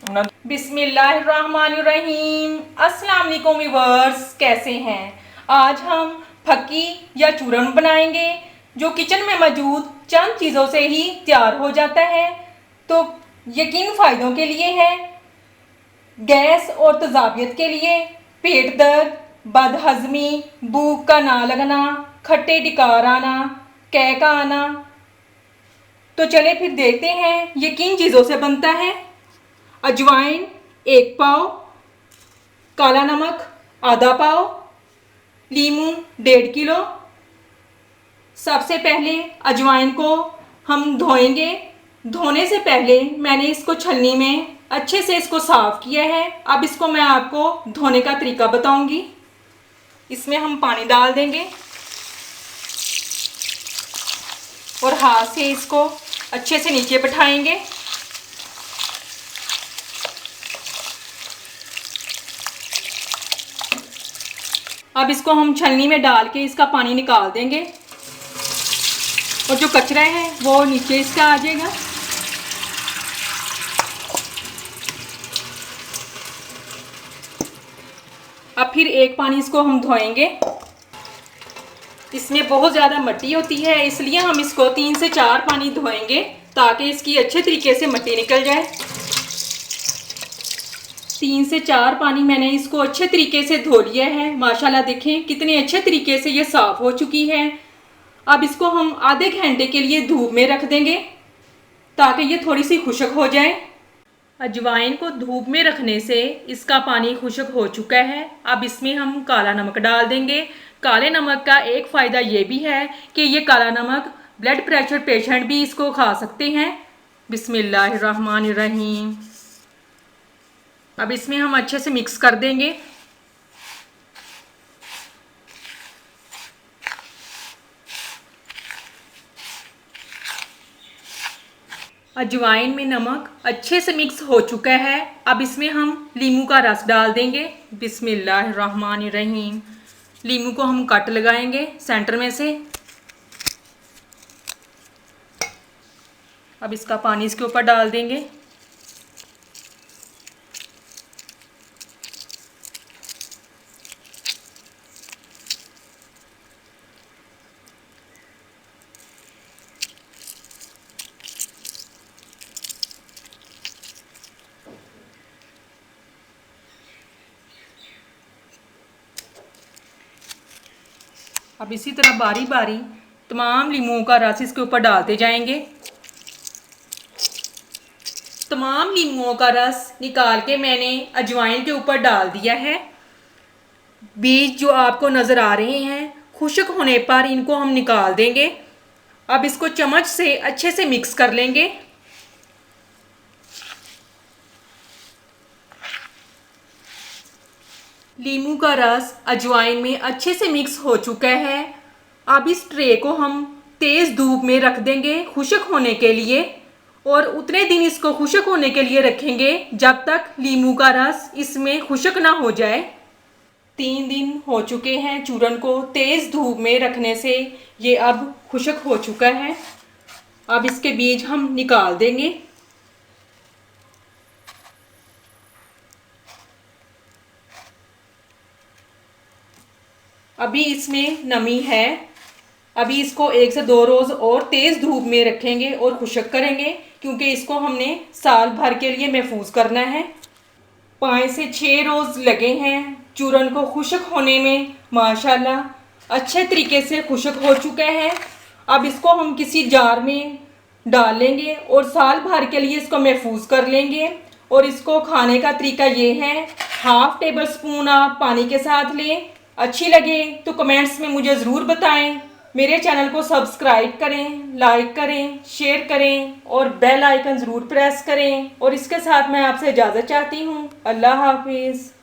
बिस्मिल्लाहिर्रहमानिर्रहीम। अस्सलाम वालेकुम व्यूअर्स, कैसे हैं? आज हम फक्की या चूरन बनाएंगे जो किचन में मौजूद चंद चीज़ों से ही तैयार हो जाता है। तो यकीन फ़ायदों के लिए है, गैस और तेज़ाबियत के लिए, पेट दर्द, बदहज़मी, भूख का ना लगना, खट्टे डिकार आना, कै का आना। तो चले फिर देखते हैं ये किन चीज़ों से बनता है। अजवाइन 1 पाव, काला नमक आधा पाव, लीमू 1.5 किलो। सबसे पहले अजवाइन को हम धोएंगे। धोने से पहले मैंने इसको छलनी में अच्छे से इसको साफ़ किया है। अब इसको मैं आपको धोने का तरीका बताऊंगी। इसमें हम पानी डाल देंगे और हाथ से इसको अच्छे से नीचे बिठाएंगे। अब इसको हम छलनी में डाल के इसका पानी निकाल देंगे और जो कचरा है वो नीचे इसका आ जाएगा। अब फिर एक पानी इसको हम धोएंगे। इसमें बहुत ज़्यादा मिट्टी होती है, इसलिए हम इसको 3 से 4 पानी धोएंगे ताकि इसकी अच्छे तरीके से मिट्टी निकल जाए। 3 से 4 पानी मैंने इसको अच्छे तरीके से धो लिया है। माशाल्लाह देखें कितने अच्छे तरीके से ये साफ़ हो चुकी है। अब इसको हम आधे घंटे के लिए धूप में रख देंगे ताकि ये थोड़ी सी खुश्क हो जाए। अजवाइन को धूप में रखने से इसका पानी खुश्क हो चुका है। अब इसमें हम काला नमक डाल देंगे। काले नमक का एक फ़ायदा ये भी है कि ये काला नमक ब्लड प्रेशर पेशेंट भी इसको खा सकते हैं। बिस्मिल्लाहिर्रहमानिर्रहीम। अब इसमें हम अच्छे से मिक्स कर देंगे। अजवाइन में नमक अच्छे से मिक्स हो चुका है। अब इसमें हम लीमू का रस डाल देंगे। बिस्मिल्लाहिर्रहमानिर्रहीम। लीमू को हम कट लगाएंगे सेंटर में से। अब इसका पानी इसके ऊपर डाल देंगे। अब इसी तरह बारी बारी तमाम लीमुओं का रस इसके ऊपर डालते जाएंगे। तमाम लीमुओं का रस निकाल के मैंने अजवाइन के ऊपर डाल दिया है। बीज जो आपको नज़र आ रहे हैं, खुश्क होने पर इनको हम निकाल देंगे। अब इसको चम्मच से अच्छे से मिक्स कर लेंगे। लीमू का रस अजवाइन में अच्छे से मिक्स हो चुका है। अब इस ट्रे को हम तेज़ धूप में रख देंगे खुश्क होने के लिए, और उतने दिन इसको खुश्क होने के लिए रखेंगे जब तक लीमू का रस इसमें खुश्क ना हो जाए। 3 दिन हो चुके हैं चूरन को तेज़ धूप में रखने से, ये अब खुश्क हो चुका है। अब इसके बीज हम निकाल देंगे। अभी इसमें नमी है। अभी इसको 1 से 2 रोज़ और तेज़ धूप में रखेंगे और खुश्क करेंगे, क्योंकि इसको हमने साल भर के लिए महफूज करना है। 5 से 6 रोज़ लगे हैं चूरन को खुश्क होने में। माशाल्लाह अच्छे तरीके से खुश्क हो चुका है। अब इसको हम किसी जार में डाल लेंगे और साल भर के लिए इसको महफूज कर लेंगे। और इसको खाने का तरीका ये है, 1/2 टेबल स्पून आप पानी के साथ लें। अच्छी लगे तो कमेंट्स में मुझे ज़रूर बताएं। मेरे चैनल को सब्सक्राइब करें, लाइक करें, शेयर करें और बेल आइकन ज़रूर प्रेस करें। और इसके साथ मैं आपसे इजाज़त चाहती हूँ। अल्लाह हाफिज़।